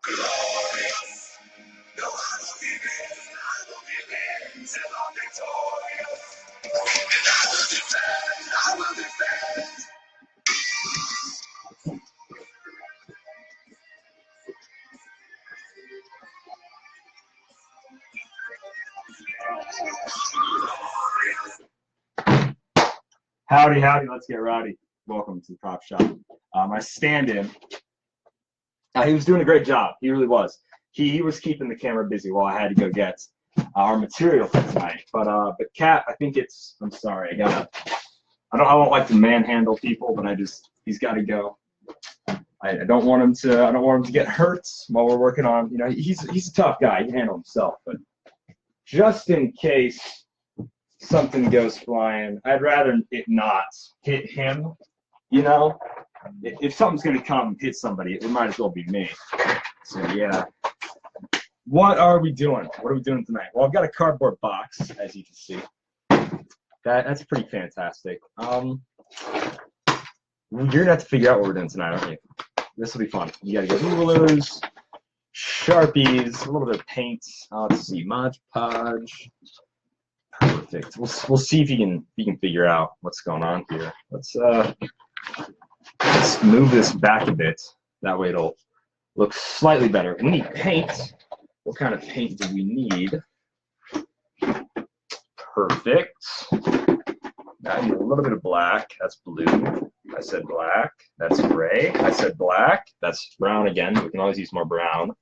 Glorious. No, I will begin till I'm victorious. And I will defend, I will defend. Howdy, howdy, let's get rowdy. Welcome to the Prop Shop. My stand-in, he was doing a great job. He really was. He was keeping the camera busy while I had to go get our material for tonight. But Cat, I think it's, I'm sorry, I don't like to manhandle people, but he's got to go. I don't want him to get hurt while we're working on, he's a tough guy. He can handle himself, but just in case something goes flying, I'd rather it not hit him, If something's going to come hit somebody, it might as well be me. So, yeah. What are we doing? What are we doing tonight? Well, I've got a cardboard box, as you can see. That's pretty fantastic. You're going to have to figure out what we're doing tonight, aren't you? This will be fun. You got to get rulers, Sharpies, a little bit of paint. Let's see, Mod Podge. Perfect. We'll see if you can figure out what's going on here. Let's move this back a bit. That way it'll look slightly better. We need paint. What kind of paint do we need? Perfect. I need a little bit of black. That's blue. I said black. That's gray. I said black. That's brown again. We can always use more brown.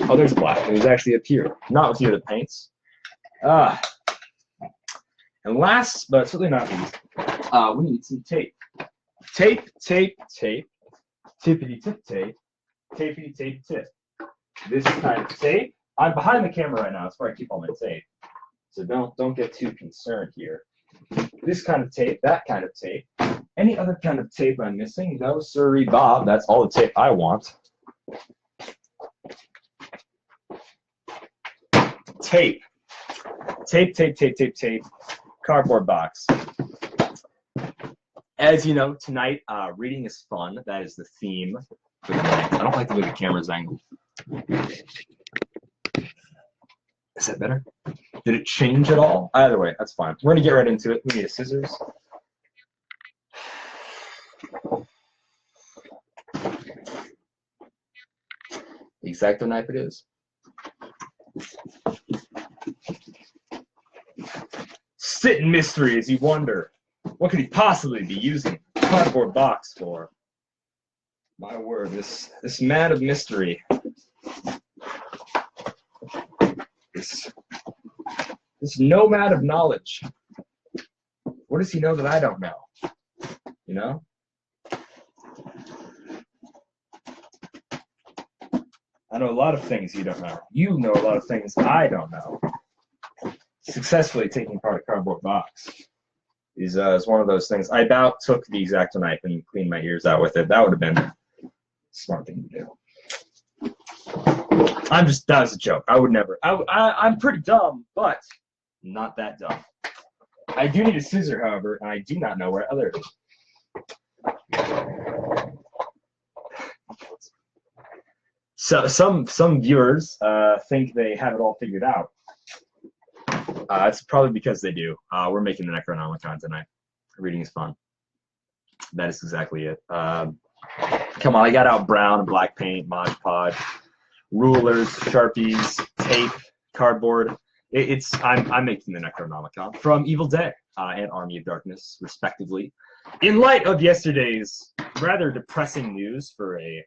Oh, there's black. It was actually up here. Not with the other paints. And last, but certainly not least, we need some tape. Tape, tape, tape. Tippity tip tape. Tapey tape tip. This kind of tape. I'm behind the camera right now. That's where I keep all my tape. So don't get too concerned here. This kind of tape, that kind of tape. Any other kind of tape I'm missing? No, sirree, Bob. That's all the tape I want. Tape. Tape, tape, tape, tape, tape. Cardboard box. As you know, tonight, reading is fun. That is the theme for the night. I don't like the way the camera's angled. Is that better? Did it change at all? Either way, that's fine. We're going to get right into it. We need a scissors. The X-Acto knife it is. Sit in mystery as you wonder, what could he possibly be using a cardboard box for? My word, this man of mystery. This nomad of knowledge. What does he know that I don't know? I know a lot of things you don't know. You know a lot of things I don't know. Successfully taking apart a cardboard box is one of those things. I about took the X-Acto knife and cleaned my ears out with it. That would have been a smart thing to do. That was a joke. I would never. I'm pretty dumb, but not that dumb. I do need a scissor, however, and I do not know where other. So some viewers think they have it all figured out. It's probably because they do. We're making the Necronomicon tonight. Reading is fun. That is exactly it. Come on, I got out brown and black paint, Mod Podge, rulers, Sharpies, tape, cardboard. I'm making the Necronomicon from Evil Dead and Army of Darkness, respectively. In light of yesterday's rather depressing news for a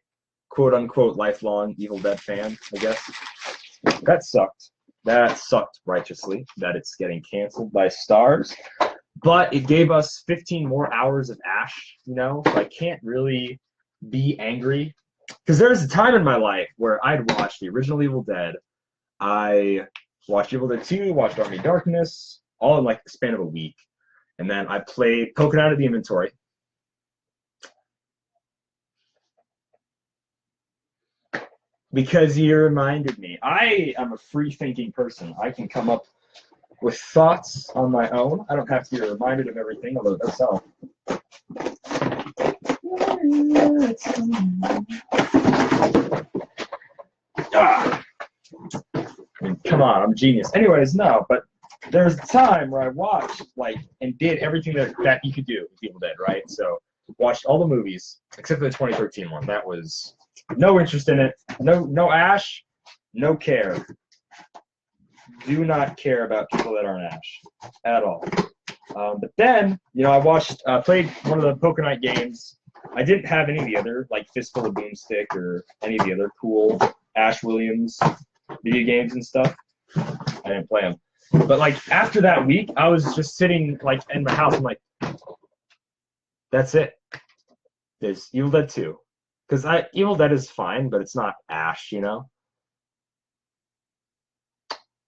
quote-unquote lifelong Evil Dead fan, I guess, that sucked. That sucked righteously, that it's getting canceled by Stars. But it gave us 15 more hours of Ash, so I can't really be angry. Because there was a time in my life where I'd watched the original Evil Dead. I watched Evil Dead 2, watched Army of Darkness, all in like the span of a week. And then I played Poking Out of the Inventory. Because you reminded me. I am a free-thinking person. I can come up with thoughts on my own. I don't have to be reminded of everything, although that's all. come on, I'm a genius. Anyways, no, but there's a time where I watched like and did everything that you could do with Evil Dead, right? So watched all the movies except for the 2013 one. That was no interest in it. No Ash, no care. Do not care about people that aren't Ash at all. But then, you know, I watched, played one of the Poker Night games. I didn't have any of the other, like Fistful of Boomstick or any of the other cool Ash Williams video games and stuff. I didn't play them. But like after that week, I was just sitting like in my house. I'm like, that's it. There's Evil Dead 2. Because Evil Dead is fine, but it's not Ash, you know?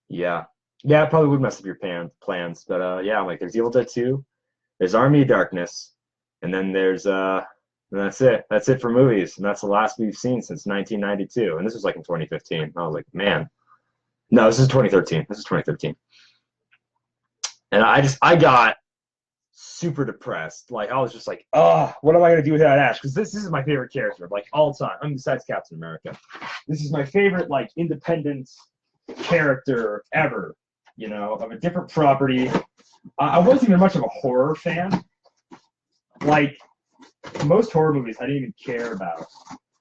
Yeah. Yeah, it probably would mess up your plans. But yeah, I'm like, there's Evil Dead 2, there's Army of Darkness, and then there's and that's it. That's it for movies. And that's the last we've seen since 1992. And this was like in 2015. I was like, man. No, this is 2013. This is 2013. And I got super depressed. Like I was just like, oh, what am I gonna do without Ash? Because this is my favorite character, like all time. I mean, besides Captain America, this is my favorite like independent character ever. You know, of a different property. I wasn't even much of a horror fan. Like most horror movies, I didn't even care about.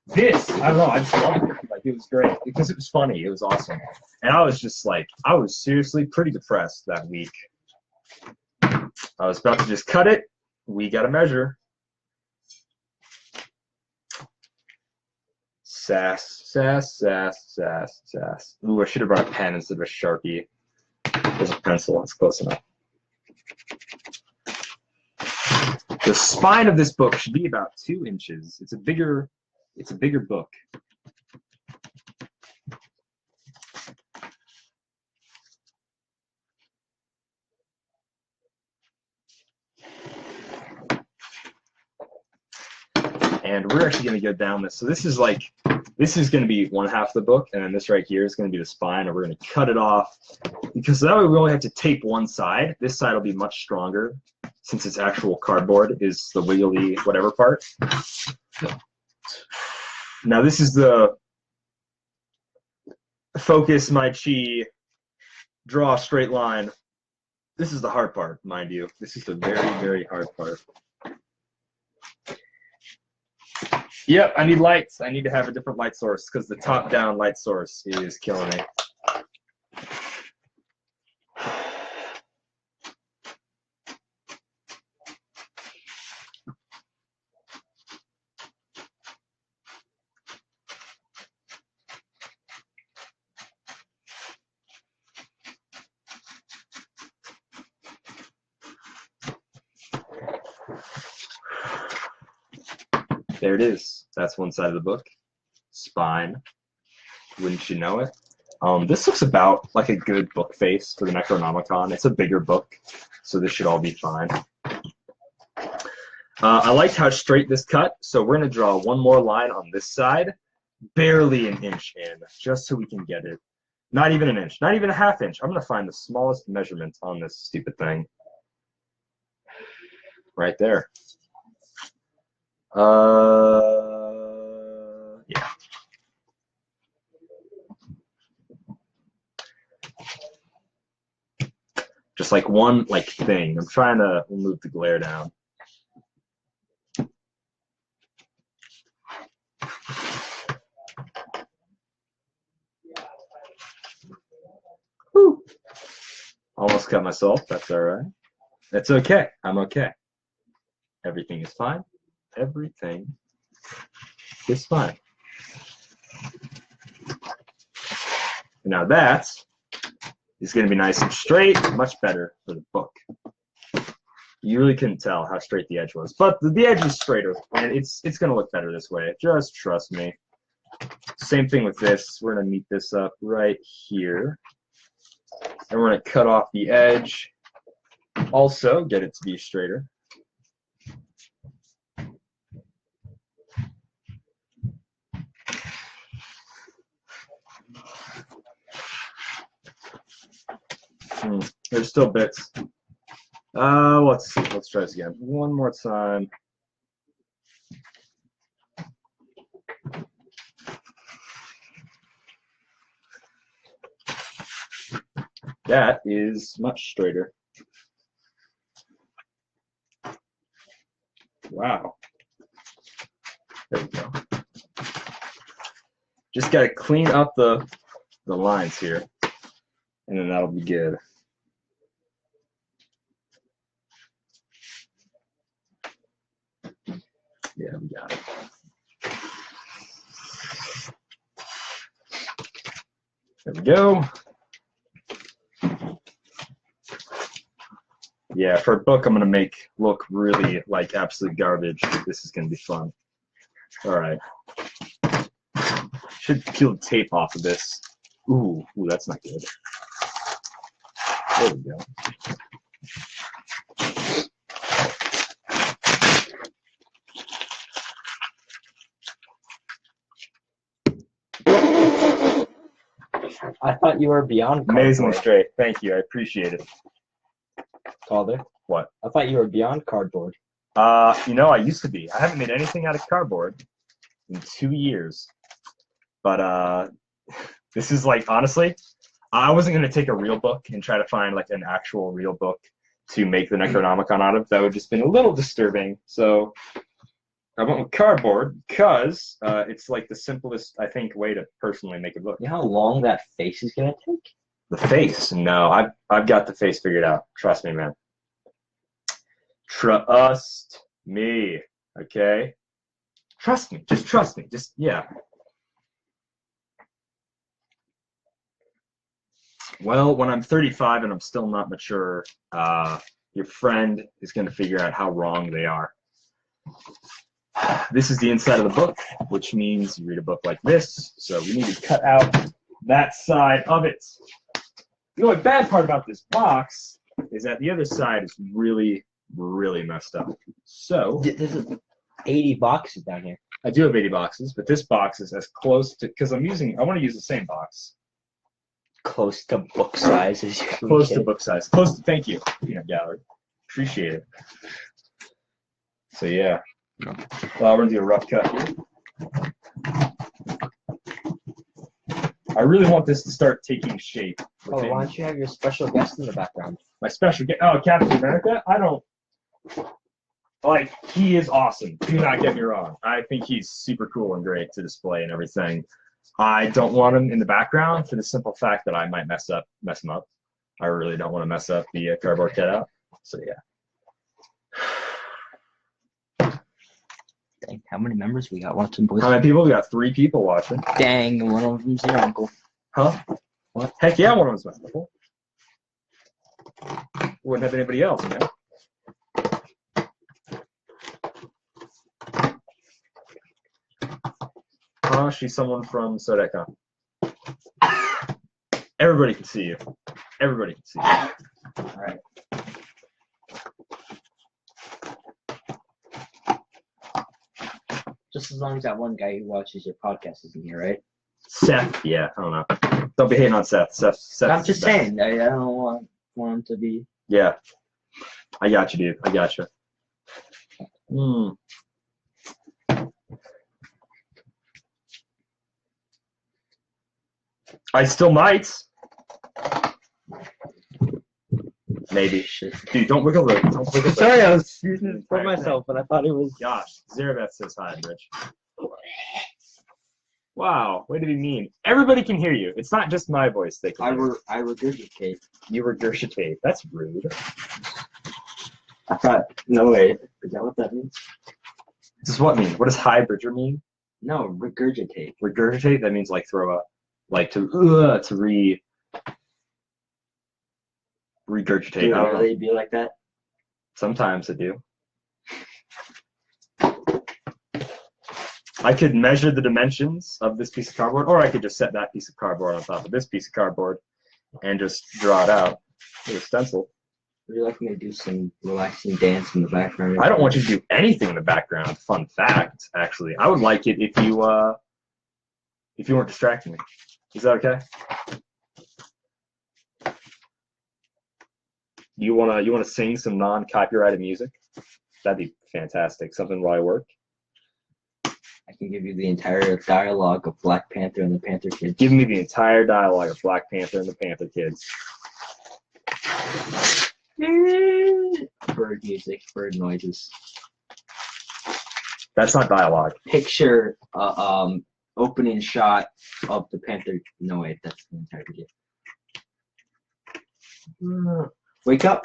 This, I don't know, I just loved it. Like it was great because it was funny. It was awesome, and I was just like, I was seriously pretty depressed that week. I was about to just cut it. We got a measure. Sass, sass, sass, sass, sass. Ooh, I should have brought a pen instead of a Sharpie. There's a pencil. That's close enough. The spine of this book should be about 2 inches. It's a bigger book. And we're actually going to go down this. So this is going to be one half of the book, and then this right here is going to be the spine, and we're going to cut it off because that way we only have to tape one side. This side will be much stronger since it's actual cardboard is the wiggly whatever part. Now this is the focus my chi, draw a straight line. This is the hard part, mind you. This is the very, very hard part. Yep, I need lights. I need to have a different light source because the top-down light source is killing me. There it is. That's one side of the book. Spine. Wouldn't you know it? This looks about like a good book face for the Necronomicon. It's a bigger book, so this should all be fine. I liked how straight this cut, so we're going to draw one more line on this side, barely an inch in, just so we can get it. Not even an inch, not even a half inch. I'm going to find the smallest measurement on this stupid thing. Right there. Yeah. Just like one thing. I'm trying to move the glare down. Whew. Almost cut myself. That's all right. That's okay. I'm okay. Everything is fine. Everything is fine. Now that is going to be nice and straight, much better for the book. You really couldn't tell how straight the edge was, but the edge is straighter, and it's going to look better this way. Just trust me. Same thing with this. We're going to meet this up right here, and we're going to cut off the edge. Also, get it to be straighter. There's still bits. Let's try this again. One more time. That is much straighter. Wow. There we go. Just got to clean up the lines here, and then that'll be good. Yeah, we got it. There we go. Yeah, for a book I'm going to make look really like absolute garbage. This is going to be fun. All right. Should peel the tape off of this. Ooh, that's not good. There we go. I thought you were beyond Amazingly cardboard. straight. Thank you. I appreciate it. Calder. What? I thought you were beyond cardboard. You know, I used to be. I haven't made anything out of cardboard in 2 years. But this is like, honestly, I wasn't going to take a real book and try to find like an actual real book to make the Necronomicon out of. That would just been a little disturbing. So I went with cardboard because it's like the simplest, I think, way to personally make a book. You know how long that face is gonna take? The face? No, I've got the face figured out. Trust me, man. Trust me, okay? Trust me. Just trust me. Just, yeah. Well, when I'm 35 and I'm still not mature, your friend is going to figure out how wrong they are. This is the inside of the book, which means you read a book like this. So we need to cut out that side of it. The only bad part about this box is that the other side is really, really messed up. So There's 80 boxes down here. I do have 80 boxes, but this box is as close to, because I want to use the same box. Close to book size as you can Close get. to book size. Close to, thank you, Peanut Gallery. Appreciate it. So yeah. Well, we're gonna do a rough cut here. I really want this to start taking shape. Oh, why don't you have your special guest in the background? My special guest, oh, Captain America? I don't, like, he is awesome. Do not get me wrong. I think he's super cool and great to display and everything. I don't want him in the background for the simple fact that I might mess him up. I really don't want to mess up the cardboard cutout. So yeah. Dang, how many members we got watching, boys? How many people? We got 3 people watching. Dang, one of them's your uncle. Huh? What? Heck yeah, one of them's my uncle. Wouldn't have anybody else, you know? She's someone from Sodecon. Everybody can see you. Everybody can see you. All right. Just as long as that one guy who watches your podcast isn't here, right? Seth, yeah, I don't know. Don't be hating on Seth. Seth I'm just saying, I don't want him to be. Yeah. I got you, dude. I got you. I still might. Maybe. Dude, don't wiggle the. Sorry, I was using it for myself, but I thought it was. Gosh, Zerabeth says hi, Rich. Wow, way to be mean. Everybody can hear you. It's not just my voice they can hear. I regurgitate. You regurgitate. That's rude. I thought, no way. Is that what that means? Does what mean? What does hi, Bridger mean? No, regurgitate. Regurgitate? That means like throw up. Like to regurgitate. Do you I don't know. really be like that? Sometimes I do. I could measure the dimensions of this piece of cardboard, or I could just set that piece of cardboard on top of this piece of cardboard and just draw it out with a stencil. Would you like me to do some relaxing dance in the background? I don't want you to do anything in the background. Fun fact, actually. I would like it if you weren't distracting me. Is that okay? You wanna sing some non-copyrighted music? That'd be fantastic. Something while I work. I can give you the entire dialogue of Black Panther and the Panther Kids. Give me the entire dialogue of Black Panther and the Panther Kids. Bird music, bird noises. That's not dialogue. Picture opening shot of the Panther. No wait, that's the entire video. Wake up,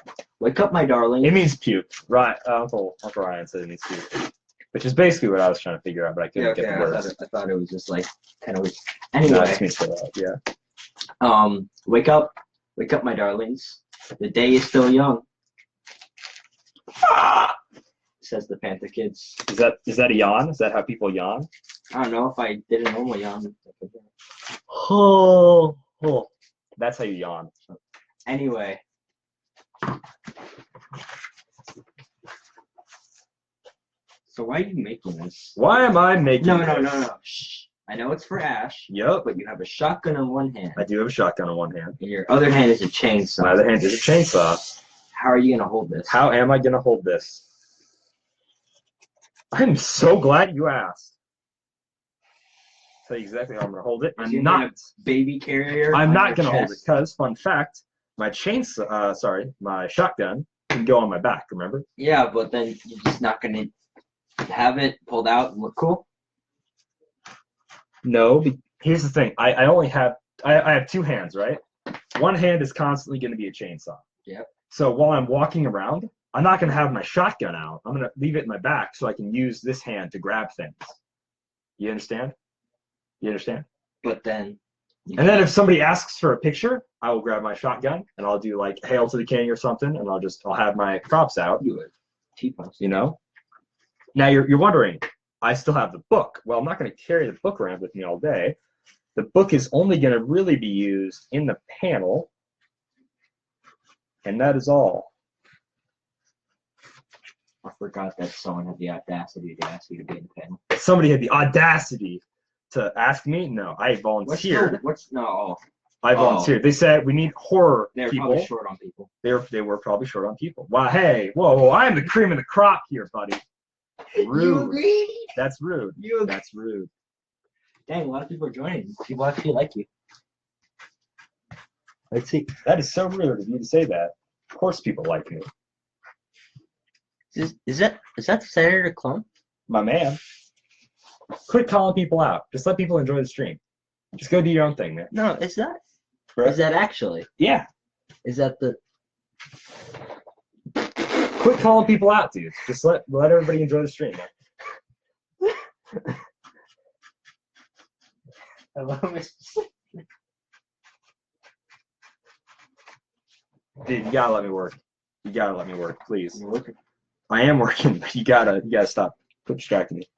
my darling. It means puke. Right, Uncle Ryan said it means puke, which is basically what I was trying to figure out, but I couldn't get the words. I thought it was just like kind of weird. No, Anyway, it means fill out. Yeah. wake up, my darlings. The day is still young. Says the Panther Kids. Is that a yawn? Is that how people yawn? I don't know if I did a normal yawn. Oh, that's how you yawn. Anyway. So why are you making this? Why am I making No. this? Shh. I know it's for Ash, Yep. but you have a shotgun in one hand, I do have a shotgun in one hand. and your other hand is a chainsaw. My other hand is a chainsaw. How are you gonna hold this? How am I gonna hold this? I'm so glad you asked. Tell you exactly how I'm gonna hold it. Is I'm it not. Baby carrier. I'm on not your gonna hold it chest? because, fun fact, my my shotgun can go on my back. Remember? Yeah, but then you're just not gonna have it pulled out and look cool. No. Here's the thing. I only have I have two hands, right? One hand is constantly gonna be a chainsaw. Yep. So while I'm walking around, I'm not gonna have my shotgun out. I'm gonna leave it in my back so I can use this hand to grab things. You understand? You understand? But then. And then if somebody asks for a picture, I will grab my shotgun and I'll do like Hail to the King or something, and I'll have my props out. You would. T-post. You know. Now you're wondering, I still have the book. Well, I'm not going to carry the book around with me all day. The book is only going to really be used in the panel, and that is all. I forgot that someone had the audacity to ask you to be in the panel. Somebody had the audacity to ask me. No, I volunteered. I volunteered. They said we need horror They're people. probably short on people. They were probably short on people. Wow, hey, whoa, I am the cream of the crop here, buddy. Rude. You agreed? That's rude. You agreed? That's rude. Dang, a lot of people are joining. People actually like you. Let's see. That is so rude of you to say that. Of course people like me. Is that Senator Clump? My man. Quit calling people out. Just let people enjoy the stream. Just go do your own thing, man. No, is that? Right. Is that actually? Yeah. Is that the? Quit calling people out, dude. Just let everybody enjoy the stream, man. Hello, Mr. Dude, you gotta let me work. You gotta let me work, please. You're working. I am working, but you gotta stop. Quit distracting me.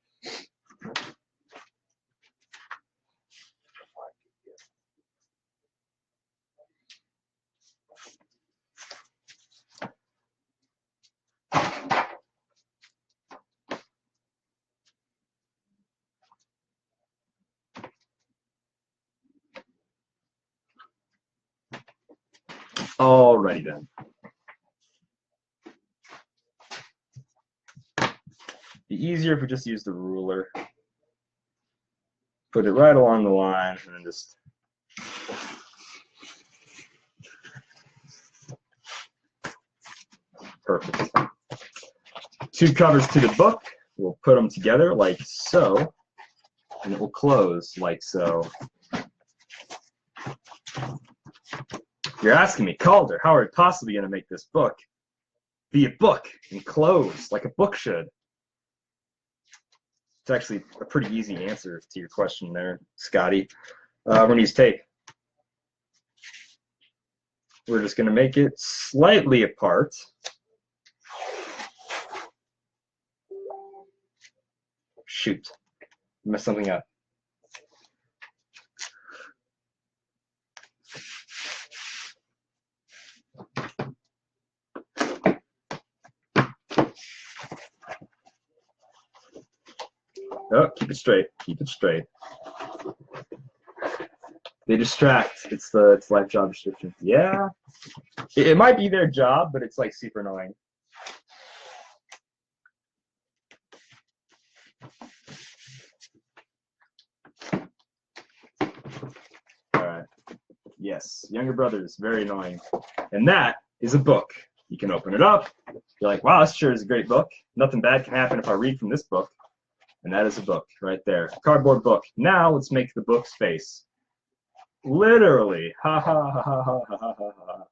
Alrighty then. Be easier if we just use the ruler. Put it right along the line and then just perfect. Two covers to the book. We'll put them together like so, and it will close like so. You're asking me, Calder, how are we possibly going to make this book be a book and close like a book should? It's actually a pretty easy answer to your question there, Scotty. We're going to use tape. We're just going to make it slightly apart. Shoot, messed something up. Oh, keep it straight. Keep it straight. They distract. It's life job description. Yeah. It might be their job, but it's like super annoying. All right. Yes, younger brother is very annoying. And that is a book. You can open it up. You're like, wow, this sure is a great book. Nothing bad can happen if I read from this book. And that is a book right there. Cardboard book. Now let's make the book's face. Literally. Ha ha ha ha ha ha ha ha.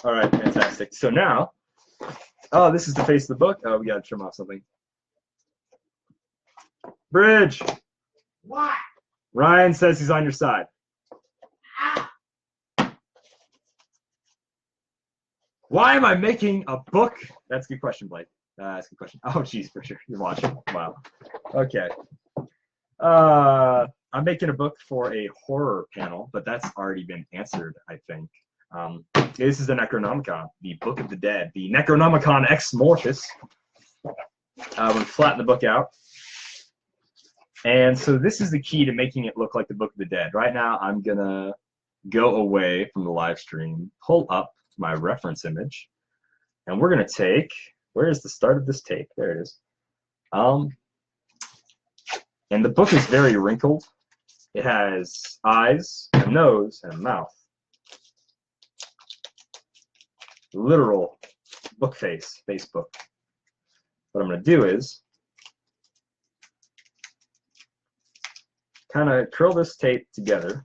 All right, fantastic. So now, oh, this is the face of the book. Oh, we got to trim off something. Bridge. What? Ryan says he's on your side. Ah. Why am I making a book? That's a good question, Blake. That's a good question. Oh, geez, for sure. You're watching. Wow. Okay. I'm making a book for a horror panel, but that's already been answered, I think. This is the Necronomicon, the Book of the Dead, the Necronomicon Ex Mortis. I'm going to flatten the book out. And so this is the key to making it look like the Book of the Dead. Right now, I'm going to go away from the live stream, pull up my reference image, and we're going to take, where is the start of this tape? There it is. And the book is very wrinkled. It has eyes, a nose, and a mouth. Literal book face, Facebook. What I'm going to do is kind of curl this tape together.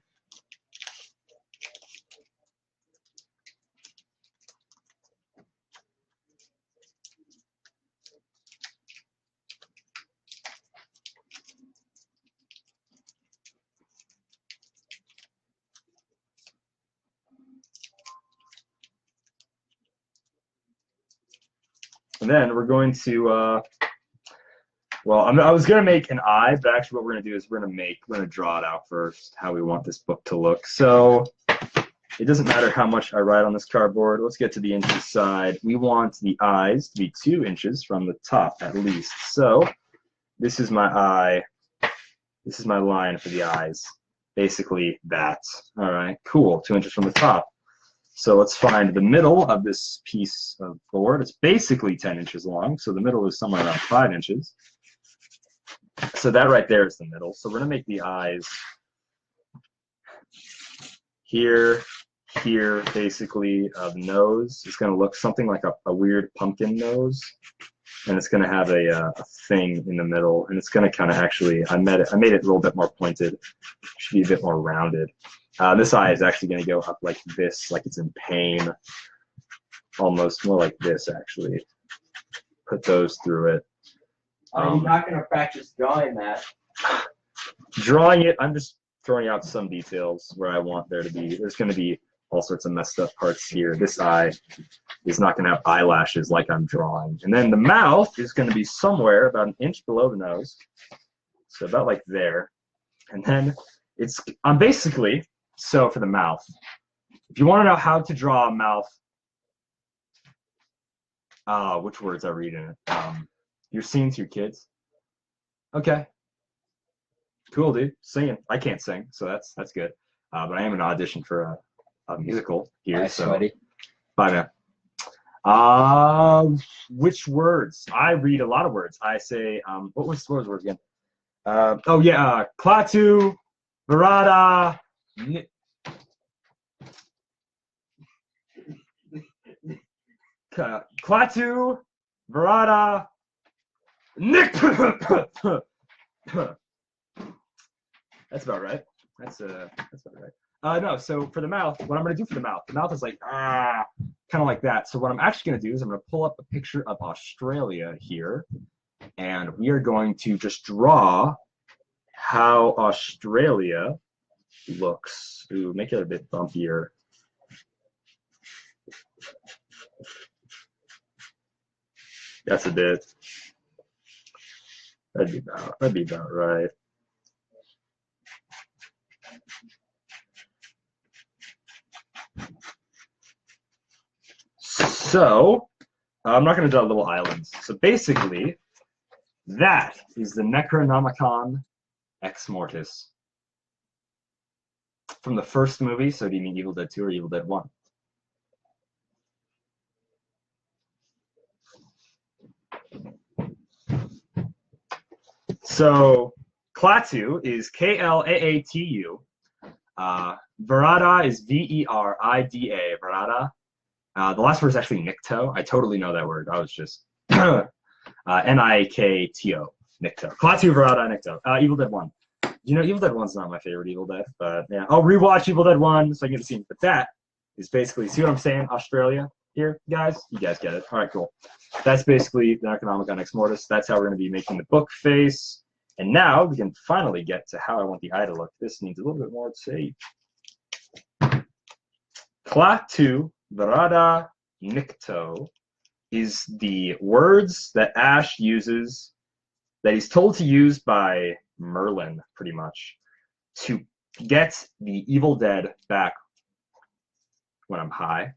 And then we're going to, I was going to make an eye, but actually what we're going to do is we're going to draw it out first, how we want this book to look. So it doesn't matter how much I write on this cardboard. Let's get to the inches side. We want the eyes to be 2 inches from the top at least. So this is my eye. This is my line for the eyes. Basically that. All right, cool. 2 inches from the top. So let's find the middle of this piece of board. It's basically 10 inches long, so the middle is somewhere around 5 inches. So that right there is the middle. So we're going to make the eyes here, here, basically. The nose is going to look something like a weird pumpkin nose, and it's going to have a thing in the middle, and it's going to kind of actually, I made it a little bit more pointed. It should be a bit more rounded. This eye is actually going to go up like this, like it's in pain. Almost more like this, actually. Put those through it. I'm not going to practice drawing that. Drawing it, I'm just throwing out some details where I want there to be. There's going to be all sorts of messed up parts here. This eye is not going to have eyelashes like I'm drawing. And then the mouth is going to be somewhere about 1 inch below the nose. So about like there. And then I'm basically, so for the mouth, if you want to know how to draw a mouth, which words I read in it? You're singing to your kids? Okay. Cool, dude. Singing. I can't sing, so that's good. But I am an audition for a musical here. Bye, so sweaty. Bye, man. Which words? I read a lot of words. I say, what was the word again? Oh yeah, Klaatu, Barada, Klaatu, Barada, Nick. That's about right. That's about right. No, so for the mouth, what I'm going to do for the mouth is like, kind of like that. So what I'm actually going to do is I'm going to pull up a picture of Australia here, and we are going to just draw how Australia looks. Ooh, make it a bit bumpier. That's a bit. That'd be about right. So I'm not going to draw little islands. So basically, that is the Necronomicon Ex Mortis from the first movie. So do you mean Evil Dead 2 or Evil Dead 1? So Klaatu is Klaatu. Verada is Verida. Verada. The last word is actually Nikto. I totally know that word. I was just Nikto. Nikto. Klaatu, Verada, Nikto. Evil Dead 1. You know, Evil Dead 1's not my favorite Evil Dead, but yeah. I'll rewatch Evil Dead 1 so I can get to see it. But that is basically, see what I'm saying? Australia here, guys? You guys get it. All right, cool. That's basically the Necronomicon Ex Mortis. That's how we're going to be making the book face. And now we can finally get to how I want the eye to look. This needs a little bit more tape. Klaatu, Verada, Nikto is the words that Ash uses, that he's told to use by Merlin, pretty much, to get the Evil Dead back when I'm high.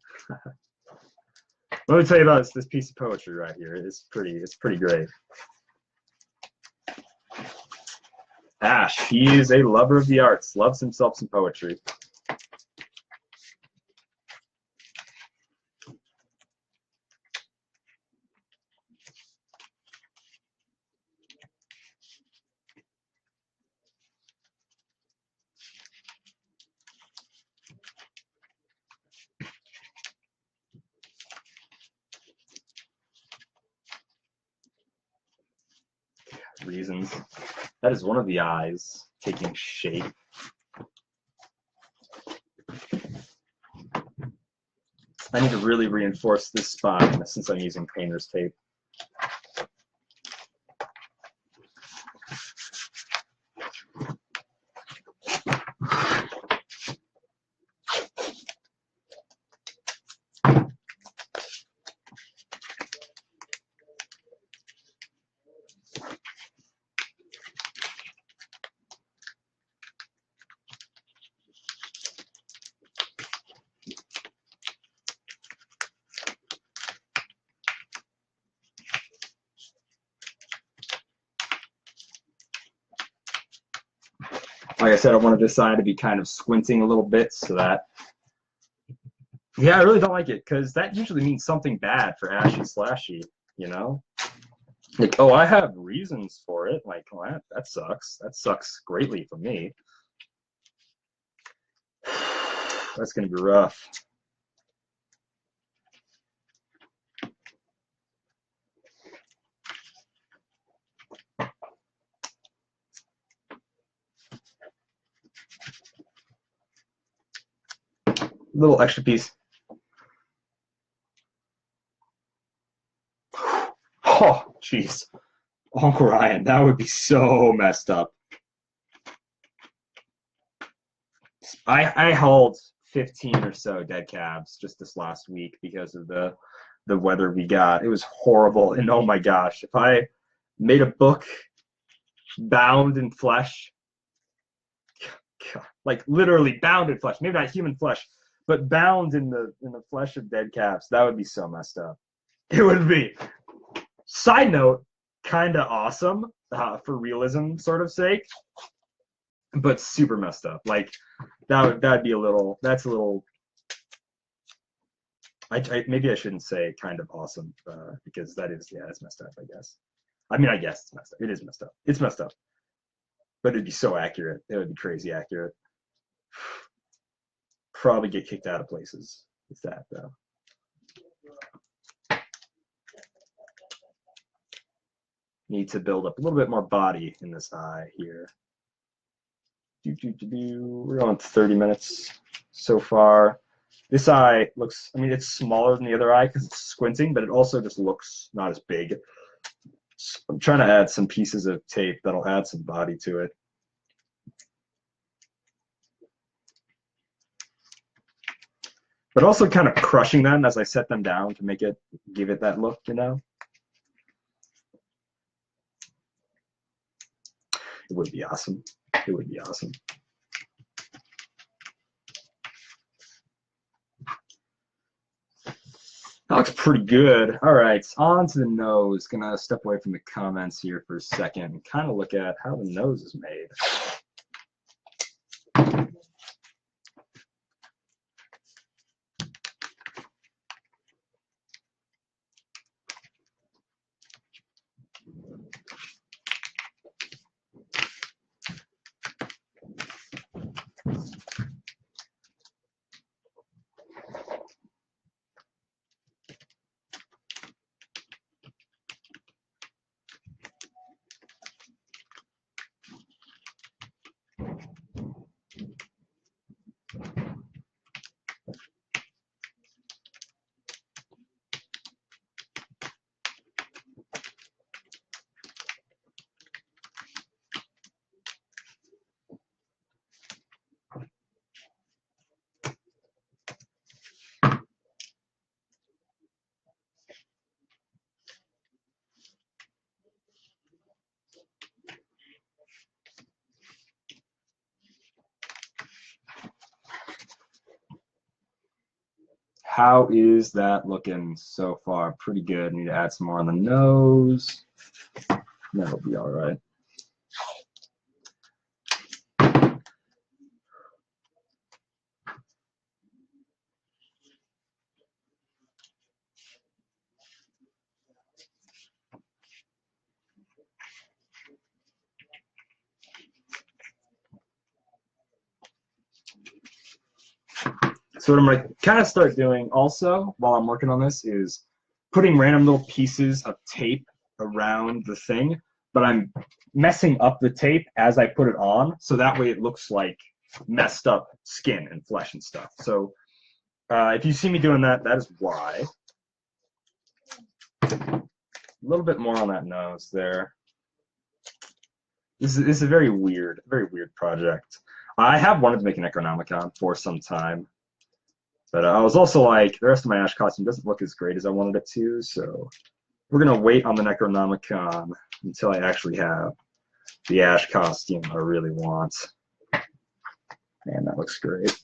Let me tell you about this piece of poetry right here. It's pretty great. Ash, he is a lover of the arts, loves himself some poetry. Reasons. That is one of the eyes taking shape. I need to really reinforce this spine since I'm using painter's tape. Like I said, I wanted this eye to be kind of squinting a little bit so that, yeah, I really don't like it because that usually means something bad for Ashy Slashy, you know? Like, oh, I have reasons for it. Like, well, that sucks. That sucks greatly for me. That's going to be rough. Little extra piece. Oh, jeez. Uncle Ryan, that would be so messed up. I hauled 15 or so dead calves just this last week because of the weather we got. It was horrible. And oh my gosh, if I made a book bound in flesh, like literally bound in flesh, maybe not human flesh, but bound in the flesh of dead calves, that would be so messed up. It would be. Side note, kind of awesome for realism sort of sake, but super messed up. Like that'd be a little. That's a little. Maybe I shouldn't say kind of awesome because that is, yeah, it's messed up. I guess. I mean, I guess it's messed up. It is messed up. It's messed up. But it'd be so accurate. It would be crazy accurate. Probably get kicked out of places. It's that though. Need to build up a little bit more body in this eye here. We're on 30 minutes so far. This eye looks, I mean, it's smaller than the other eye because it's squinting, but it also just looks not as big. So I'm trying to add some pieces of tape that'll add some body to it. But also kind of crushing them as I set them down to make it, give it that look, you know? It would be awesome. It would be awesome. That looks pretty good. All right, on to the nose. Gonna step away from the comments here for a second and kind of look at how the nose is made. How is that looking so far? Pretty good. Need to add some more on the nose. That'll be all right. So what I'm going to kind of start doing also while I'm working on this is putting random little pieces of tape around the thing, but I'm messing up the tape as I put it on, so that way it looks like messed up skin and flesh and stuff. So if you see me doing that, that is why. A little bit more on that nose there. This is a very weird project. I have wanted to make an Necronomicon for some time. But I was also like, the rest of my Ash costume doesn't look as great as I wanted it to, so we're going to wait on the Necronomicon until I actually have the Ash costume I really want. Man, that looks great.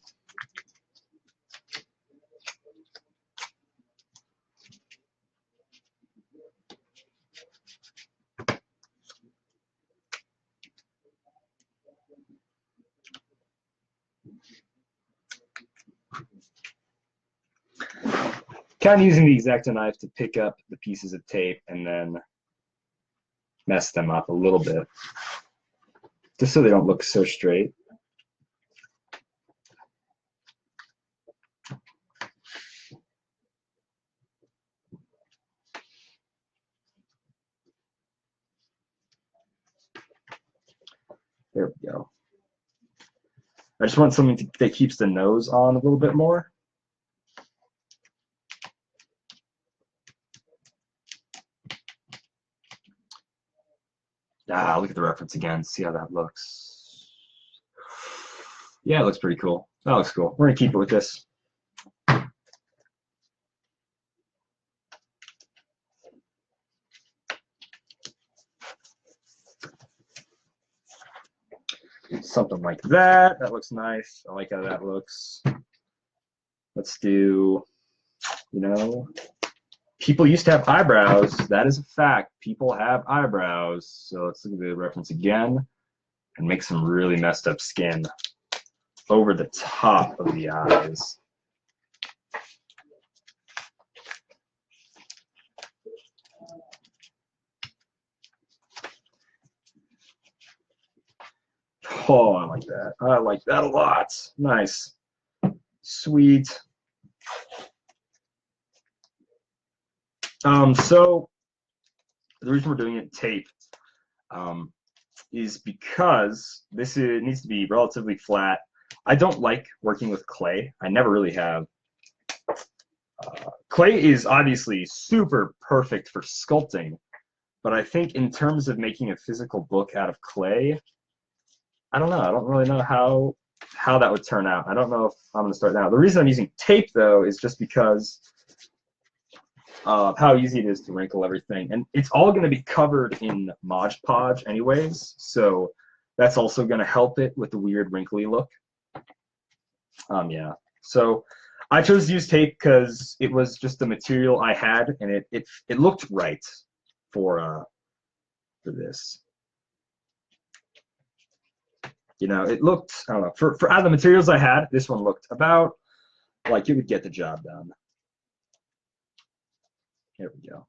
Kind of using the X-Acto knife to pick up the pieces of tape and then mess them up a little bit, just so they don't look so straight. There we go. I just want something that keeps the nose on a little bit more. Ah, look at the reference again. See how that looks. Yeah, it looks pretty cool. That looks cool. We're gonna keep it with this. Something like that. That looks nice. I like how that looks. Let's do, you know, people used to have eyebrows. That is a fact. People have eyebrows. So let's look at the reference again and make some really messed up skin over the top of the eyes. Oh, I like that. I like that a lot. Nice. Sweet. So the reason we're doing it tape is because it needs to be relatively flat. I don't like working with clay. I never really have. Clay is obviously super perfect for sculpting, but I think in terms of making a physical book out of clay, I don't know. I don't really know how that would turn out. I don't know if I'm going to start now. The reason I'm using tape, though, is just because of how easy it is to wrinkle everything. And it's all going to be covered in Mod Podge anyways, so that's also going to help it with the weird wrinkly look. Yeah. So I chose to use tape because it was just the material I had, and it looked right for this. You know, it looked, I don't know, for out of the materials I had, this one looked about like it would get the job done. Here we go.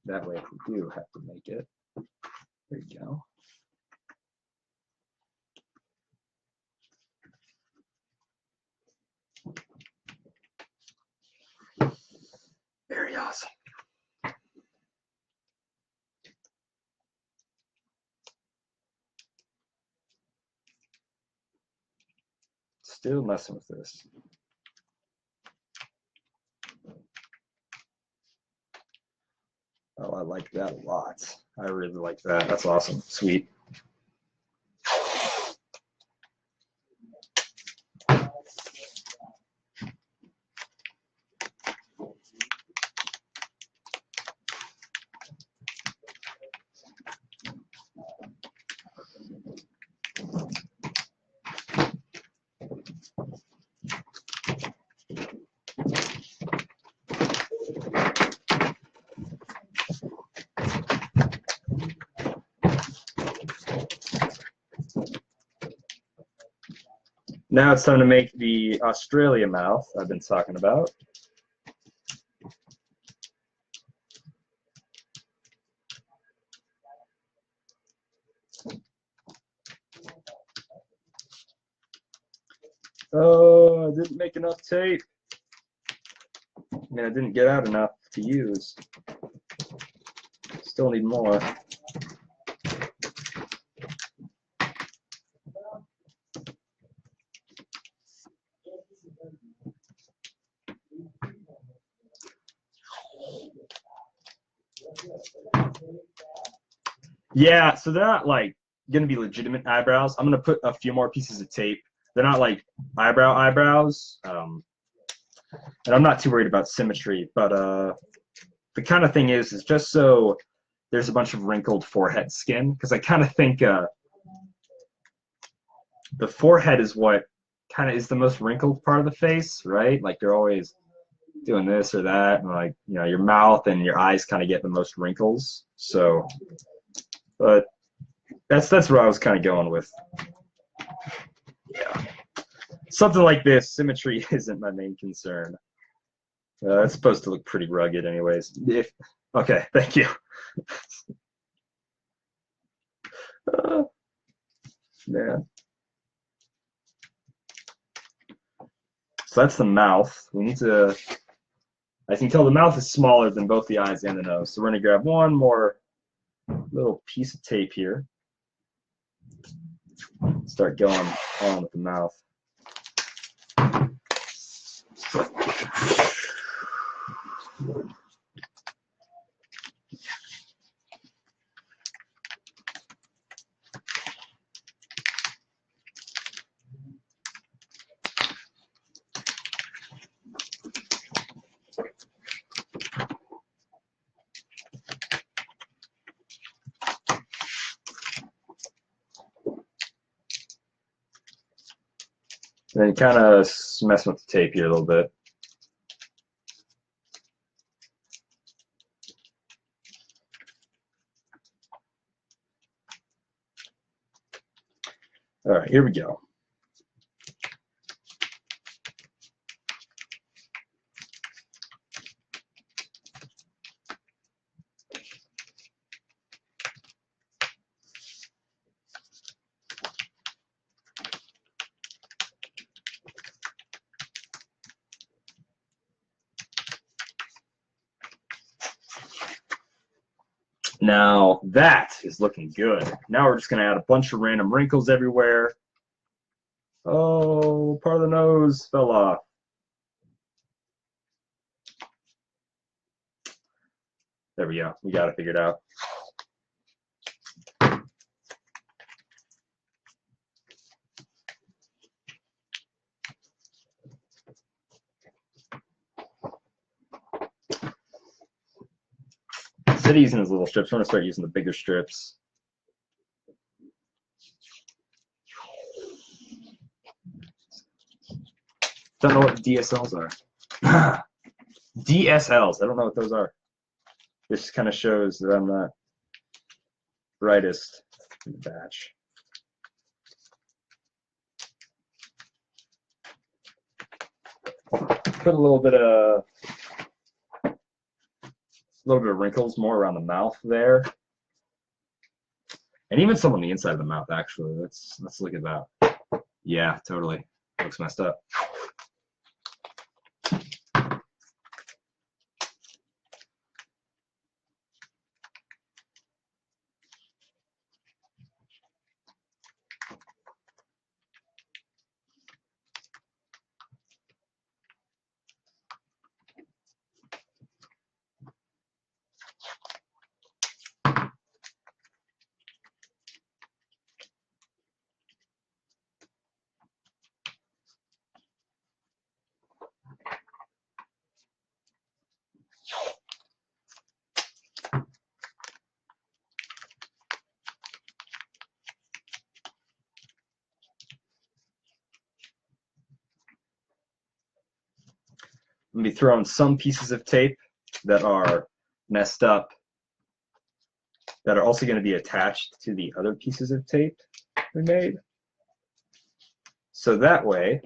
That way, if we do have to make it, there you go. Very awesome. Still messing with this. Oh, I like that a lot. I really like that. That's awesome. Sweet. Now it's time to make the Australia mouth I've been talking about. Oh, I didn't make enough tape. I mean, I didn't get out enough to use. Still need more. Yeah, so they're not like gonna be legitimate eyebrows. I'm gonna put a few more pieces of tape. They're not like eyebrows. And I'm not too worried about symmetry, but the kind of thing is just so there's a bunch of wrinkled forehead skin, because I kind of think the forehead is what kind of is the most wrinkled part of the face, right? Like you're always doing this or that, and like, you know, your mouth and your eyes kind of get the most wrinkles. So, but that's where I was kind of going with. Yeah, something like this, symmetry isn't my main concern. It's supposed to look pretty rugged, anyways. Okay, thank you. Man. So that's the mouth. We need to. I can tell the mouth is smaller than both the eyes and the nose. So we're gonna grab one more little piece of tape here. Start going on with the mouth. And then kind of mess with the tape here a little bit. All right, here we go. Now that is looking good. Now we're just going to add a bunch of random wrinkles everywhere. Oh, part of the nose fell off. There we go. We got it figured out. Instead of using those little strips, I'm going to start using the bigger strips. Don't know what DSLs are. DSLs. I don't know what those are. This kind of shows that I'm not brightest in the batch. Put a little bit of wrinkles more around the mouth there, and even some on the inside of the mouth. Actually, let's look at that. Yeah, totally. Looks messed up. I'm going to be throwing some pieces of tape that are messed up that are also going to be attached to the other pieces of tape we made. So that way,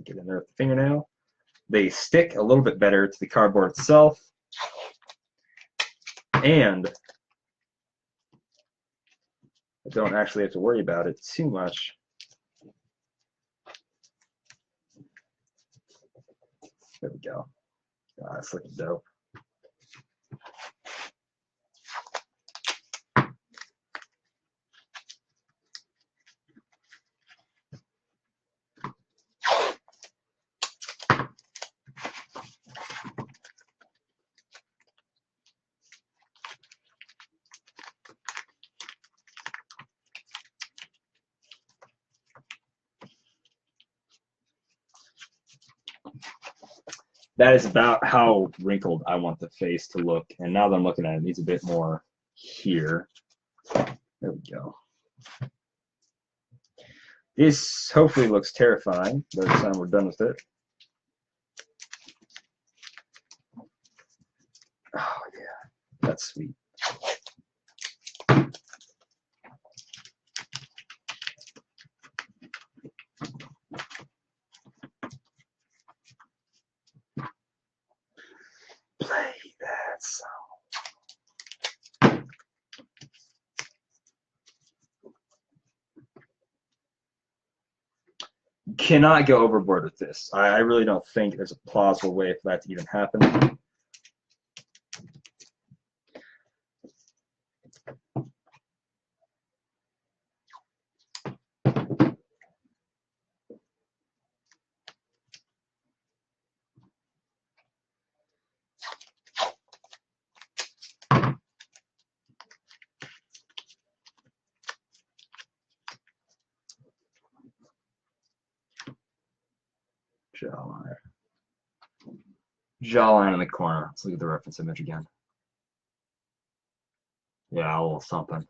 get in there with the fingernail, they stick a little bit better to the cardboard itself, and I don't actually have to worry about it too much. There we go. Oh, that's looking dope. That is about how wrinkled I want the face to look. And now that I'm looking at it, it needs a bit more here. There we go. This hopefully looks terrifying by the time we're done with it. Oh, yeah. That's sweet. Play that song. Cannot go overboard with this. I really don't think there's a plausible way for that to even happen. Jawline. Jawline in the corner. Let's look at the reference image again. Yeah, a little something.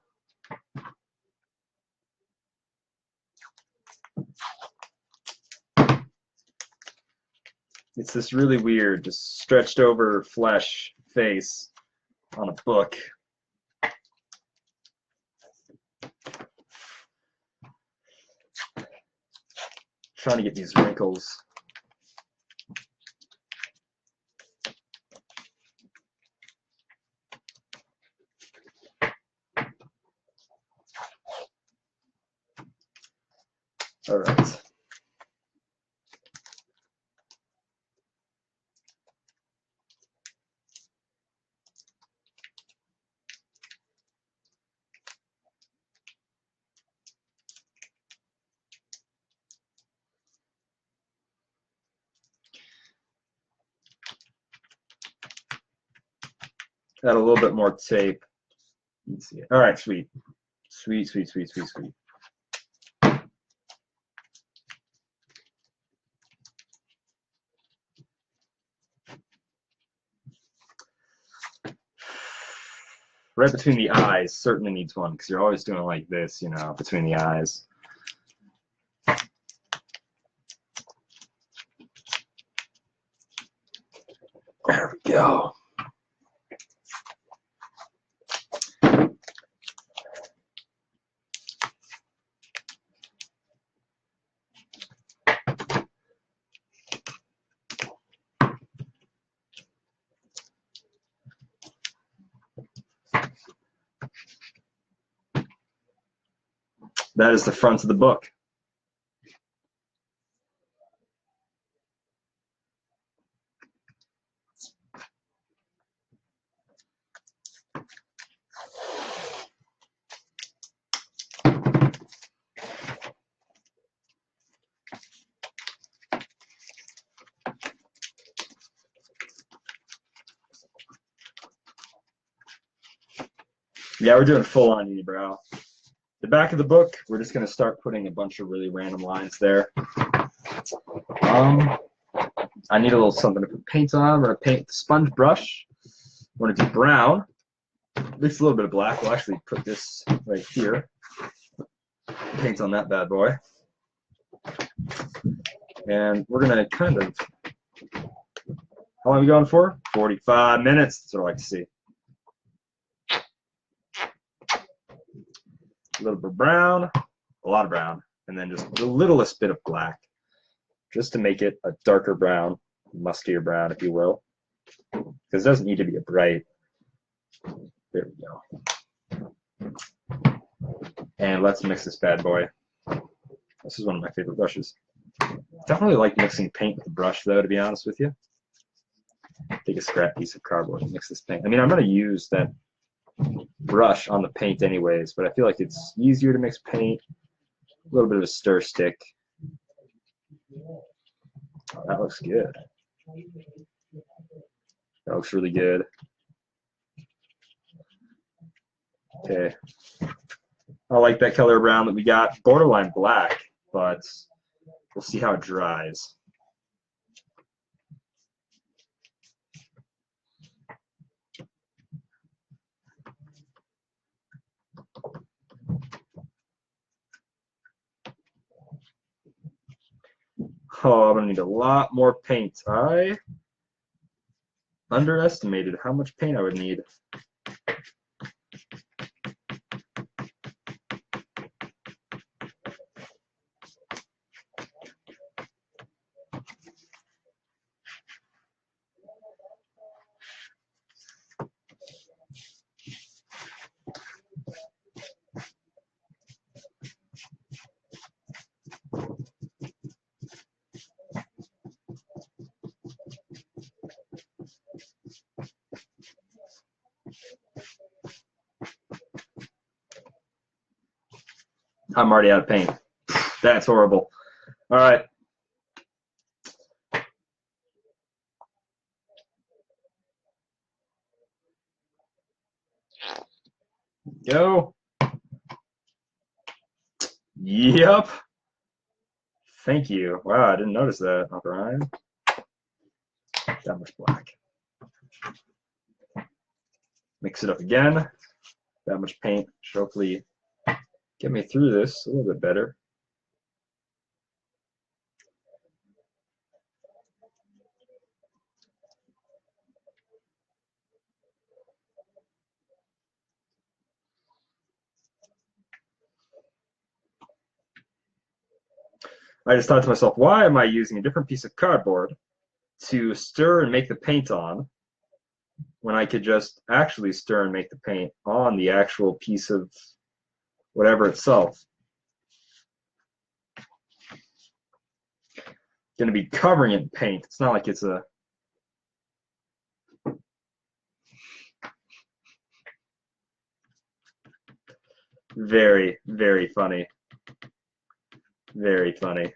It's this really weird, just stretched over flesh face on a book. Trying to get these wrinkles. All right. Add a little bit more tape. Let's see it. All right, sweet. Sweet, sweet, sweet, sweet, sweet. Right between the eyes certainly needs one because you're always doing like this, you know, between the eyes. There we go. That is the front of the book. Yeah, we're doing full on unibrow. The back of the book, we're just going to start putting a bunch of really random lines there. I need a little something to put paint on. I'm going to paint with the sponge brush. I'm going to do brown. At least a little bit of black. We'll actually put this right here. Paint on that bad boy. And we're going to kind of... How long are we going for? 45 minutes. That's what I like to see. A little bit of brown, a lot of brown. and then just the littlest bit of black, just to make it a darker brown, mustier brown, if you will. Because it doesn't need to be a bright. There we go. And let's mix this bad boy. This is one of my favorite brushes. I don't really like mixing paint with a brush, though, to be honest with you. Take a scrap piece of cardboard and mix this paint. I mean, I'm going to use that brush on the paint anyways, but I feel like it's easier to mix paint. A little bit of a stir stick. Oh, that looks good. That looks really good. Okay. I like that color brown that we got. Borderline black, but we'll see how it dries. Oh, I'm gonna need a lot more paint. I underestimated how much paint I would need. I'm already out of paint. That's horrible. All right. Go. Yep. Thank you. Wow, I didn't notice that. All right. That much black. Mix it up again. That much paint should hopefully get me through this a little bit better. I just thought to myself, why am I using a different piece of cardboard to stir and make the paint on when I could just actually stir and make the paint on the actual piece of whatever itself? Going to be covering it in paint. It's not like it's a very, very funny. Very funny.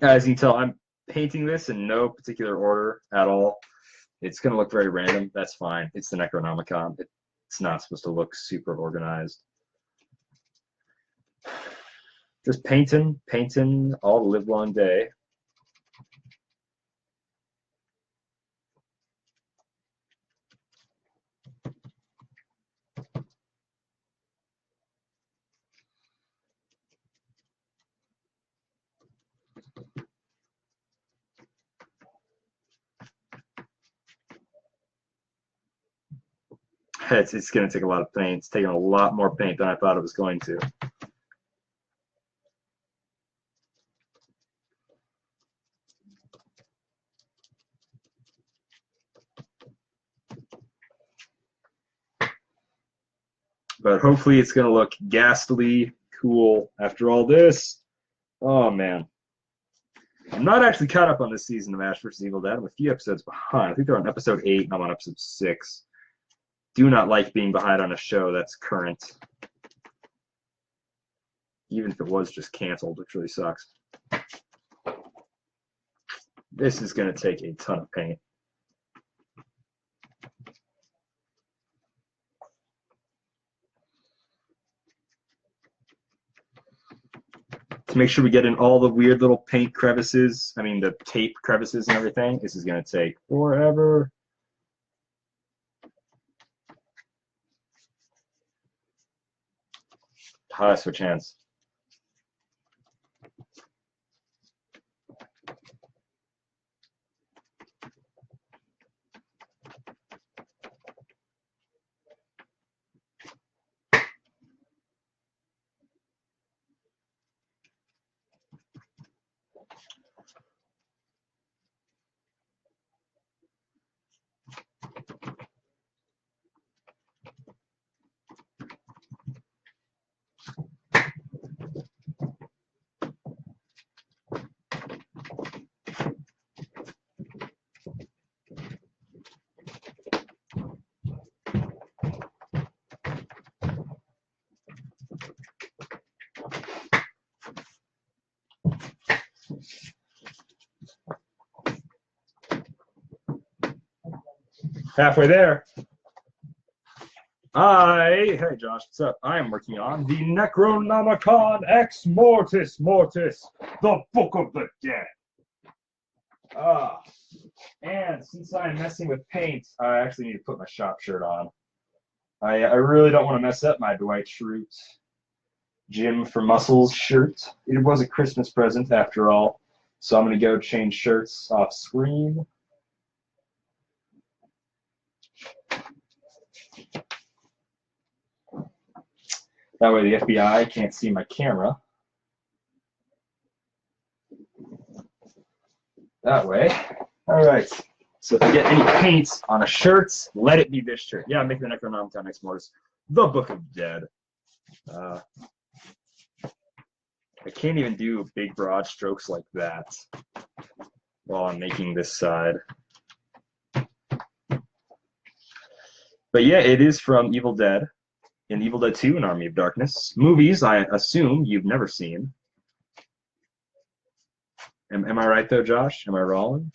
As you can tell, I'm painting this in no particular order at all. It's going to look very random. That's fine. It's the Necronomicon. It's not supposed to look super organized. Just painting all the live long day. It's going to take a lot of paint. It's taking a lot more paint than I thought it was going to. But hopefully it's going to look ghastly cool after all this. Oh, man. I'm not actually caught up on this season of Ash vs. Evil Dead. I'm a few episodes behind. I think they're on episode 8, and I'm on episode 6. Do not like being behind on a show that's current. Even if it was just canceled, which really sucks. This is going to take a ton of paint. To make sure we get in all the weird little paint crevices, I mean the tape crevices and everything, this is going to take forever. How do I switch hands? Halfway there. Hey Josh, what's up? I am working on the Necronomicon Ex Mortis, the Book of the Dead. And since I'm messing with paint, I actually need to put my shop shirt on. I really don't want to mess up my Dwight Schrute Jim for Muscles shirt. It was a Christmas present after all, so I'm going to go change shirts off screen. That way the FBI can't see my camera. That way. All right. So if you get any paint on a shirt, let it be this shirt. Yeah, I'm making the Necronomicon Ex Mortis, the Book of Dead. I can't even do big broad strokes like that while I'm making this side. But yeah, it is from Evil Dead. In Evil Dead 2 and Army of Darkness. Movies, I assume you've never seen. Am I right, though, Josh? Am I wrong?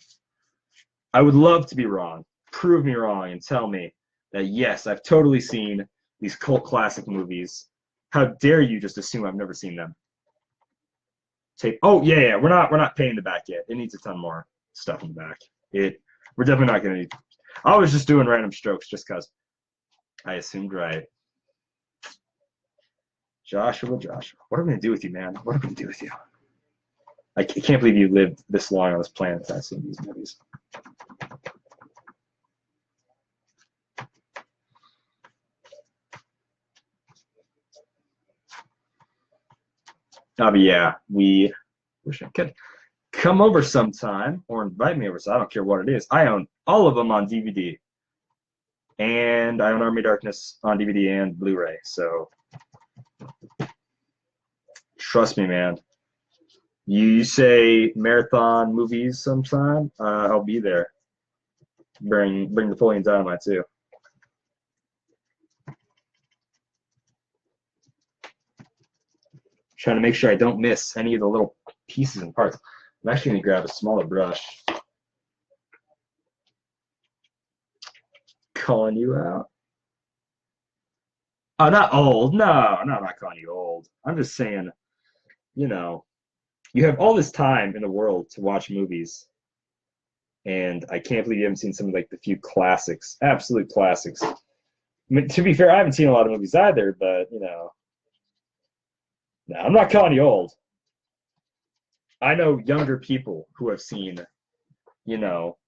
I would love to be wrong. Prove me wrong and tell me that, yes, I've totally seen these cult classic movies. How dare you just assume I've never seen them? Tape. Oh, yeah, we're not painting the back yet. It needs a ton more stuff in the back. We're definitely not going to need... I was just doing random strokes just because I assumed right. Joshua, what are we going to do with you, man? What are we going to do with you? I can't believe you lived this long on this planet without seeing these movies. But yeah, we wish I could come over sometime or invite me over, so I don't care what it is. I own all of them on DVD. And I own Army of Darkness on DVD and Blu-ray, so... Trust me, man. You say marathon movies sometime, I'll be there. Bring Napoleon Dynamite too. Trying to make sure I don't miss any of the little pieces and parts. I'm actually gonna grab a smaller brush. Calling you out. Oh, not old. No, I'm not calling you old. I'm just saying, you know, you have all this time in the world to watch movies, and I can't believe you haven't seen some of like the few classics, absolute classics. I mean, to be fair, I haven't seen a lot of movies either, but you know, no, I'm not calling you old. I know younger people who have seen, you know,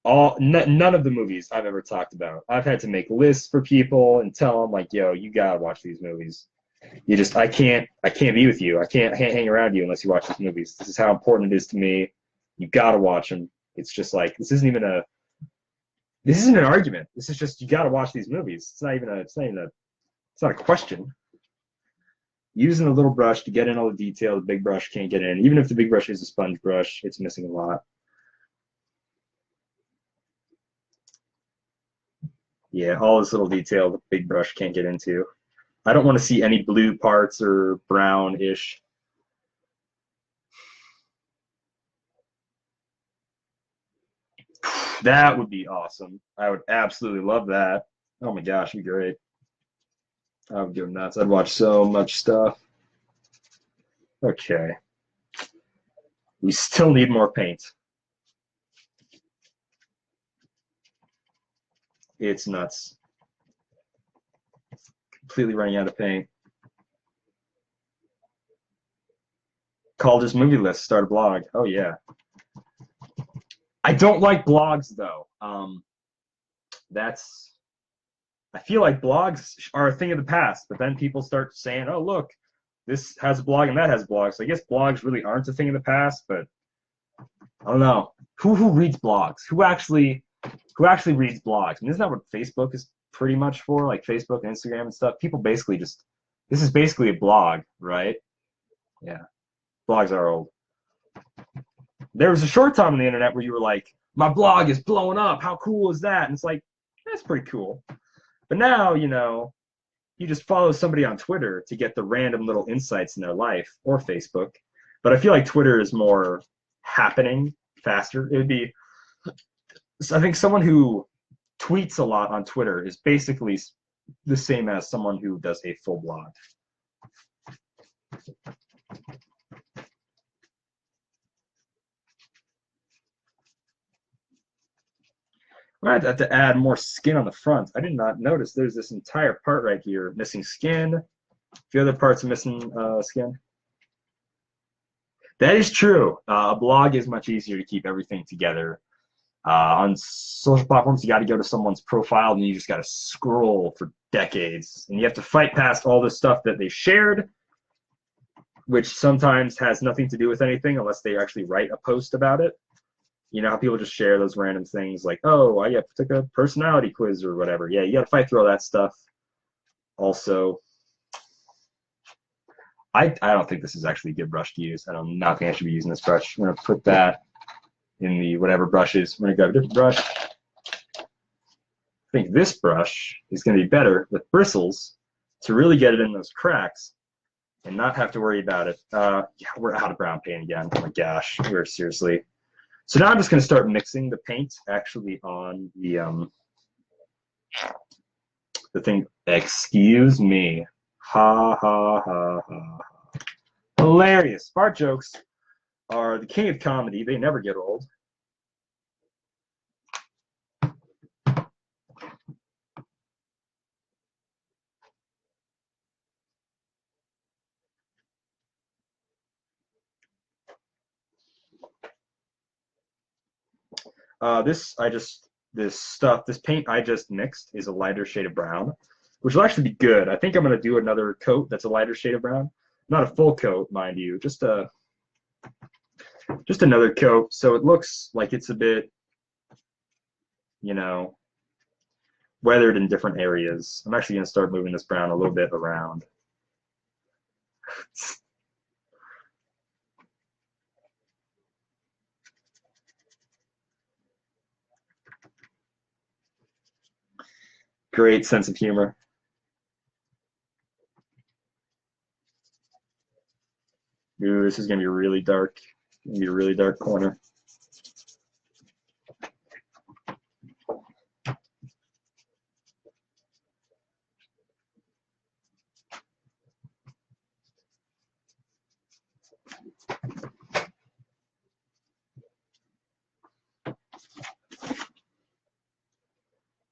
None of the movies I've ever talked about. I've had to make lists for people and tell them like, yo, you gotta watch these movies. I can't be with you. I can't hang around you unless you watch these movies. This is how important it is to me. You gotta watch them. It's just like this isn't an argument. This is just you gotta watch these movies. It's not a question. Using the little brush to get in all the detail, the big brush can't get in. Even if the big brush is a sponge brush, it's missing a lot. Yeah, all this little detail the big brush can't get into. I don't want to see any blue parts or brown-ish. That would be awesome. I would absolutely love that. Oh my gosh, it'd be great. I would go nuts. I'd watch so much stuff. Okay. We still need more paint. It's nuts. Completely running out of paint. Calder's movie list. Start a blog. Oh yeah. I don't like blogs though. I feel like blogs are a thing of the past, but then people start saying, "Oh look, this has a blog and that has a blog." So I guess blogs really aren't a thing of the past, but I don't know. Who reads blogs? Who actually reads blogs? I mean, isn't that what Facebook is pretty much for? Like Facebook and Instagram and stuff. People basically this is basically a blog, right? Yeah. Blogs are old. There was a short time on the internet where you were like, my blog is blowing up. How cool is that? And it's like, that's pretty cool. But now, you just follow somebody on Twitter to get the random little insights in their life, or Facebook. But I feel like Twitter is more happening faster. It would be, I think someone who tweets a lot on Twitter is basically the same as someone who does a full blog. I might have to add more skin on the front. I did not notice there's this entire part right here missing skin. A few other parts are missing skin. That is true. A blog is much easier to keep everything together. On social platforms, you got to go to someone's profile and you just got to scroll for decades. And you have to fight past all the stuff that they shared, which sometimes has nothing to do with anything unless they actually write a post about it. You know how people just share those random things like, oh, I took a personality quiz or whatever. Yeah, you got to fight through all that stuff. Also, I don't think this is actually a good brush to use. I don't not think I should be using this brush. I'm going to put that in the whatever brush is. I'm going to grab a different brush. I think this brush is going to be better with bristles to really get it in those cracks and not have to worry about it. Yeah, we're out of brown paint again. Oh my gosh, we're seriously. So now I'm just going to start mixing the paint actually on the thing. Excuse me. Ha ha ha ha. Hilarious. Fart jokes are the king of comedy. They never get old. This paint I just mixed is a lighter shade of brown, which will actually be good. I think I'm going to do another coat that's a lighter shade of brown. Not a full coat, mind you, just another coat, so it looks like it's a bit, weathered in different areas. I'm actually going to start moving this brown a little bit around. Great sense of humor. Ooh, this is going to be really dark. It's going to be a really dark corner.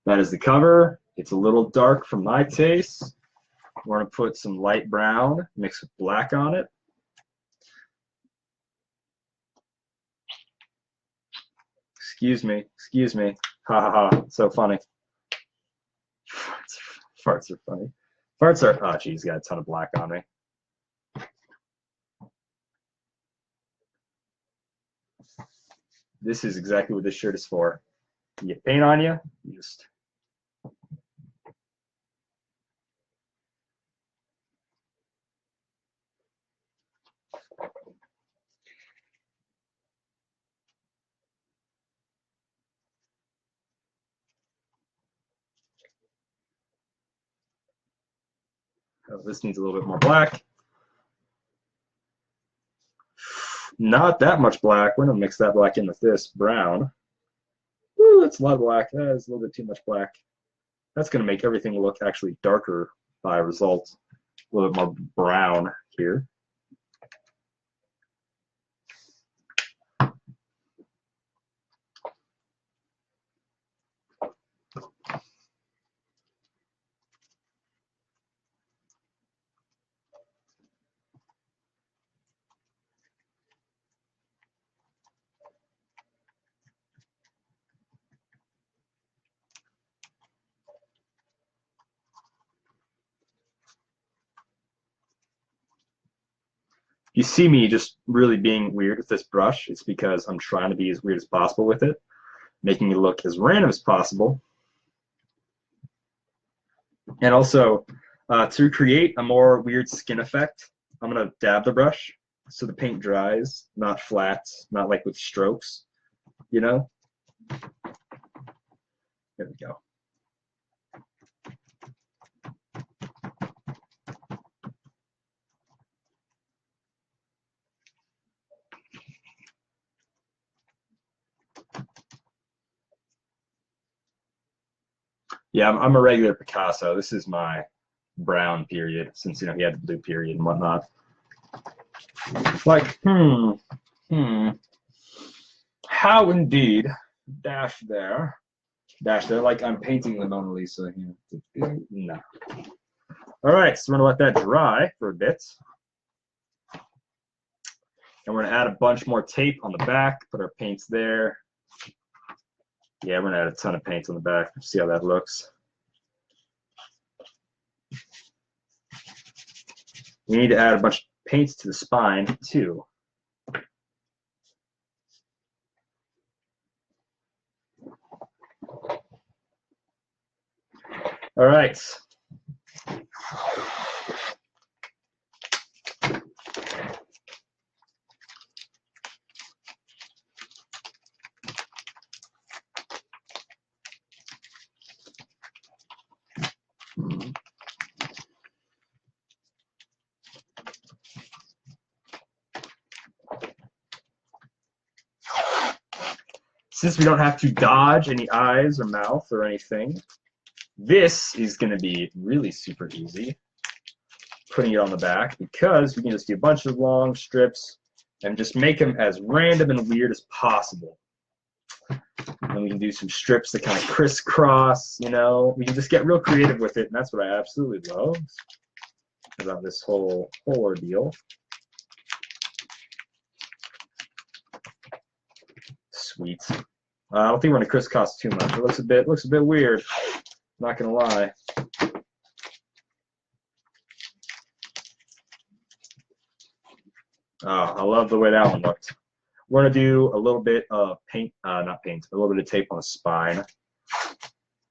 That is the cover. It's a little dark for my taste. We're going to put some light brown mixed with black on it. Excuse me. Excuse me. Ha ha ha. So funny. Farts are funny. Farts are. Oh, geez, got a ton of black on me. This is exactly what this shirt is for. You get paint on you, you just. Oh, this needs a little bit more black. Not that much black. We're gonna mix that black in with this brown. Ooh, that's a lot of black. That is a little bit too much black. That's gonna make everything look actually darker by result. A little bit more brown here. You see me just really being weird with this brush, it's because I'm trying to be as weird as possible with it, making it look as random as possible. And also, to create a more weird skin effect, I'm going to dab the brush so the paint dries, not flat, not like with strokes, you know? There we go. Yeah, I'm a regular Picasso. This is my brown period, since he had the blue period and whatnot. Like, how indeed, dash there, like I'm painting the Mona Lisa here. No. All right, so we're gonna let that dry for a bit. And we're gonna add a bunch more tape on the back, put our paints there. Yeah, we're gonna add a ton of paint on the back. See how that looks. We need to add a bunch of paints to the spine too. All right. Since we don't have to dodge any eyes or mouth or anything, this is going to be really super easy, putting it on the back, because we can just do a bunch of long strips and just make them as random and weird as possible. And we can do some strips that kind of crisscross, you know. We can just get real creative with it, and that's what I absolutely love about this whole ordeal. Sweet. I don't think we're gonna crisscross too much. It looks a bit weird. Not gonna lie. Oh, I love the way that one looked. We're gonna do a little bit of paint, not paint, a little bit of tape on the spine.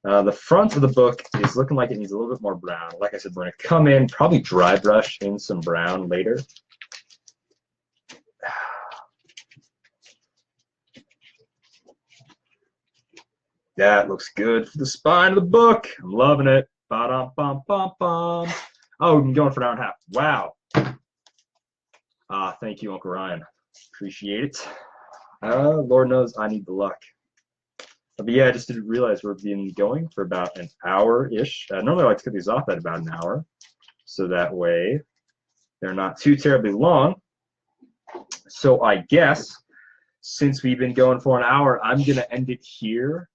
The front of the book is looking like it needs a little bit more brown. Like I said, we're gonna come in, probably dry brush in some brown later. That looks good for the spine of the book. I'm loving it. Ba-dum-bum-bum-bum. Oh, we've been going for an hour and a half. Wow. Thank you, Uncle Ryan. Appreciate it. Lord knows I need the luck. But yeah, I just didn't realize we've been going for about an hour-ish. Normally I like to cut these off at about an hour, so that way they're not too terribly long. So I guess since we've been going for an hour, I'm going to end it here.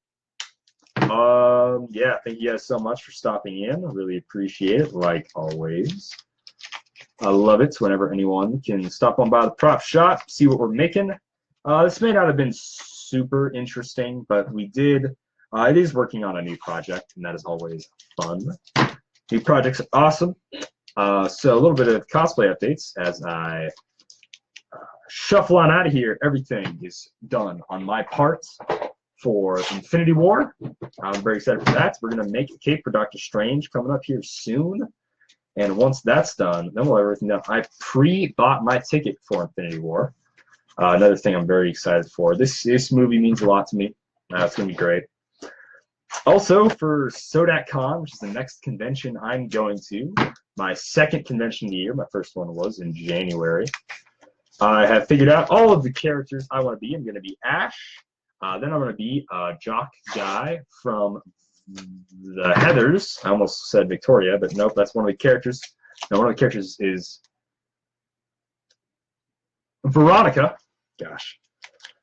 Yeah, thank you guys so much for stopping in. I really appreciate it, like always. I love it whenever anyone can stop on by the prop shop, see what we're making. This may not have been super interesting, but we did. It is working on a new project, and that is always fun. New projects are awesome. So a little bit of cosplay updates as I shuffle on out of here. Everything is done on my part for Infinity War. I'm very excited for that. We're going to make a cape for Doctor Strange coming up here soon. And once that's done, then we'll have everything done. I pre-bought my ticket for Infinity War. Another thing I'm very excited for. This movie means a lot to me. It's going to be great. Also, for SodakCon, which is the next convention I'm going to, my second convention of the year, my first one was in January, I have figured out all of the characters I want to be. I'm going to be Ash. Then I'm going to be a jock guy from the Heathers. I almost said Victoria, but nope, that's one of the characters. No, one of the characters is Veronica. Gosh.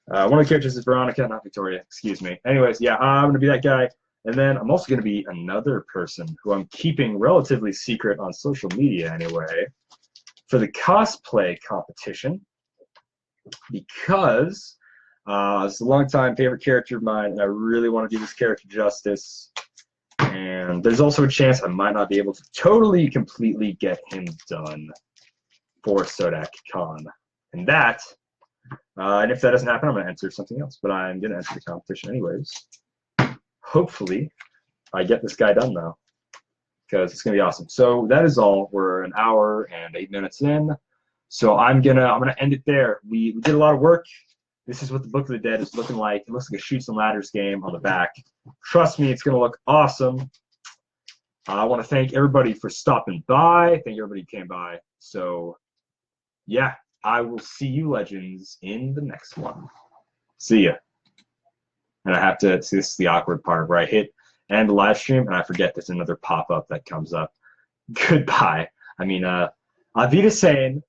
One of the characters is Veronica, not Victoria. Excuse me. Anyways, yeah, I'm going to be that guy. And then I'm also going to be another person who I'm keeping relatively secret on social media anyway for the cosplay competition because it's a long-time favorite character of mine, and I really want to do this character justice. And there's also a chance I might not be able to totally, completely get him done for SodakCon. And that, and if that doesn't happen, I'm going to enter something else. But I'm going to enter the competition anyways. Hopefully, I get this guy done, though, because it's going to be awesome. So that is all. We're an hour and 8 minutes in. So I'm gonna end it there. We did a lot of work. This is what the Book of the Dead is looking like. It looks like a Chutes and Ladders game on the back. Trust me, it's going to look awesome. I want to thank everybody for stopping by. Thank everybody who came by. So, yeah, I will see you, Legends, in the next one. See ya. And I have to, see, this is the awkward part where I hit end live stream and I forget there's another pop-up that comes up. Goodbye. I mean, Auf Wiedersehen.